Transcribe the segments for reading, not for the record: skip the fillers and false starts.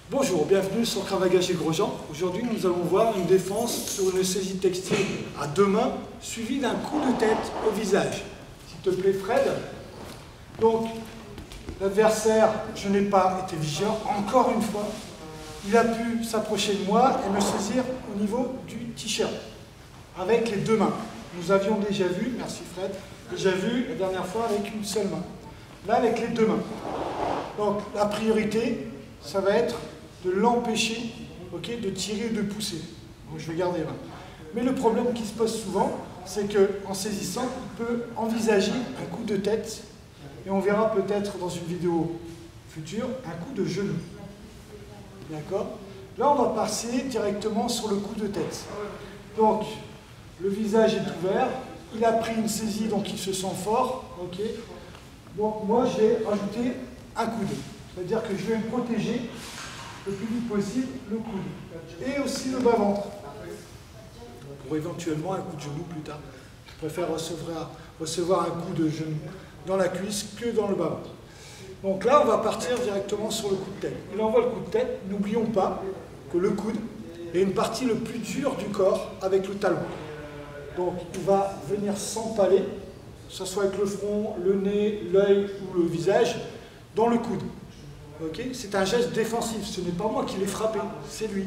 Bonjour, bienvenue sur Cravaga Gilles Grosjean. Aujourd'hui, nous allons voir une défense sur une saisie textile à deux mains, suivie d'un coup de tête au visage. S'il te plaît, Fred. Donc, l'adversaire, je n'ai pas été vigilant, encore une fois. Il a pu s'approcher de moi et me saisir au niveau du t-shirt, avec les deux mains. Nous avions déjà vu, merci Fred, déjà vu la dernière fois avec une seule main. Là, avec les deux mains. Donc, la priorité, ça va être de l'empêcher de tirer ou de pousser. Donc, je vais garder là. Mais le problème qui se pose souvent, c'est qu'en saisissant, il peut envisager un coup de tête, et on verra peut-être dans une vidéo future, un coup de genou. D'accord? Là, on va passer directement sur le coup de tête. Donc, le visage est ouvert, il a pris une saisie, donc il se sent fort. Donc, moi, je vais rajouter un coude. C'est-à-dire que je vais me protéger le plus vite possible le coude. Et aussi le bas-ventre. Pour éventuellement un coup de genou plus tard. Je préfère recevoir un coup de genou dans la cuisse que dans le bas-ventre. Donc là, on va partir directement sur le coup de tête. Il envoie le coup de tête. N'oublions pas que le coude est une partie le plus dure du corps avec le talon. Donc il va venir s'empaler, que ce soit avec le front, le nez, l'œil ou le visage, dans le coude. C'est un geste défensif, ce n'est pas moi qui l'ai frappé, c'est lui.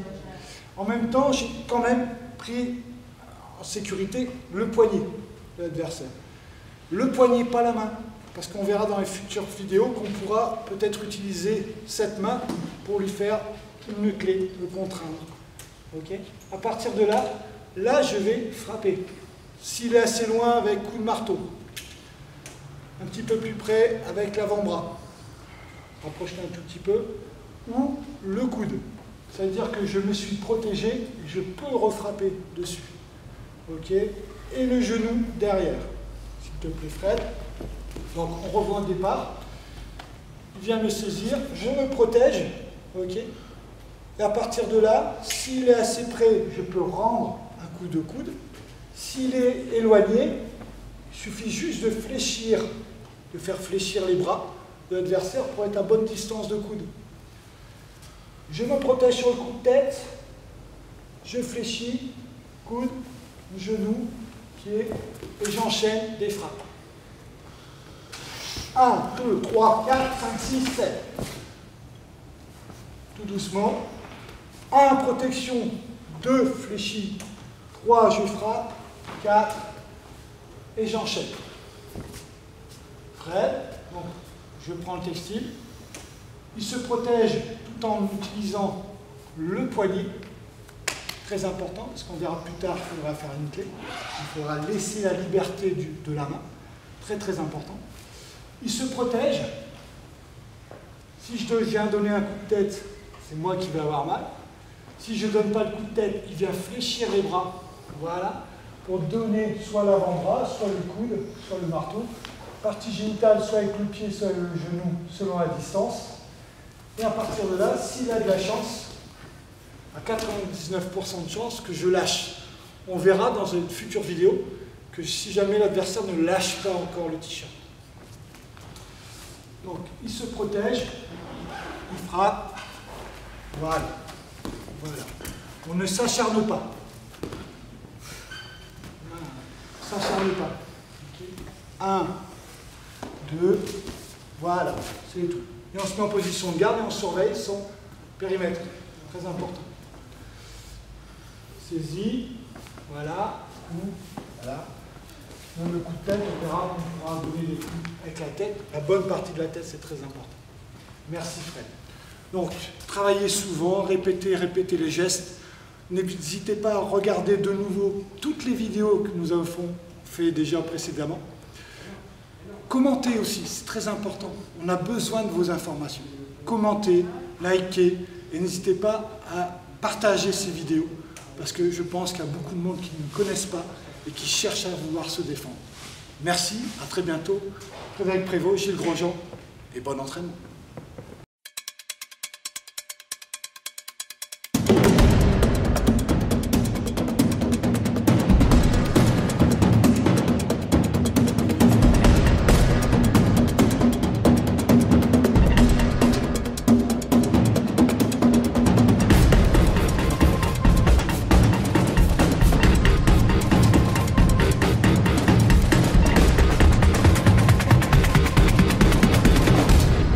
En même temps, j'ai quand même pris en sécurité le poignet de l'adversaire. Le poignet, pas la main, parce qu'on verra dans les futures vidéos qu'on pourra peut-être utiliser cette main pour lui faire une clé, le contraindre. À partir de là, je vais frapper. S'il est assez loin, avec coup de marteau. Un petit peu plus près avec l'avant-bras. Rapproche-le un tout petit peu. Ou le coude. Ça veut dire que je me suis protégé et je peux refrapper dessus. Et le genou derrière. S'il te plaît, Fred. Donc, on revoit le départ. Il vient me saisir. Je me protège. Et à partir de là, s'il est assez près, je peux rendre un coup de coude. S'il est éloigné, il suffit juste de fléchir, de faire fléchir les bras de l'adversaire pour être à bonne distance de coude. Je me protège sur le coup de tête, je fléchis, coude, genou, pied, et j'enchaîne des frappes. 1, 2, 3, 4, 5, 6, 7. Tout doucement. 1, protection, 2, fléchis, 3, je frappe, 4, et j'enchaîne. Fred, donc je prends le textile, il se protège tout en utilisant le poignet, très important, parce qu'on verra plus tard qu'il faudra faire une clé, il faudra laisser la liberté de la main, très très important. Il se protège, si je viens donner un coup de tête, c'est moi qui vais avoir mal, si je ne donne pas le coup de tête, il vient fléchir les bras, voilà, pour donner soit l'avant-bras, soit le coude, soit le marteau, partie génitale, soit avec le pied, soit le genou, selon la distance. Et à partir de là, s'il a de la chance, à 99% de chance que je lâche. On verra dans une future vidéo que si jamais l'adversaire ne lâche pas encore le t-shirt. Donc, il se protège, il frappe, voilà. On ne s'acharne pas. S'acharne pas. 1, 2, voilà, c'est tout. Et on se met en position de garde et on surveille son périmètre. Très important. Saisie, voilà, voilà. Même le coup de tête, on verra, on pourra donner des coups avec la tête. La bonne partie de la tête, c'est très important. Merci Fred. Donc, travaillez souvent, répétez les gestes. N'hésitez pas à regarder de nouveau toutes les vidéos que nous avons fait déjà précédemment. Commentez aussi, c'est très important. On a besoin de vos informations. Commentez, likez et n'hésitez pas à partager ces vidéos parce que je pense qu'il y a beaucoup de monde qui ne connaissent pas et qui cherchent à vouloir se défendre. Merci, à très bientôt. Frédéric Prévost, Gilles Grosjean et bon entraînement.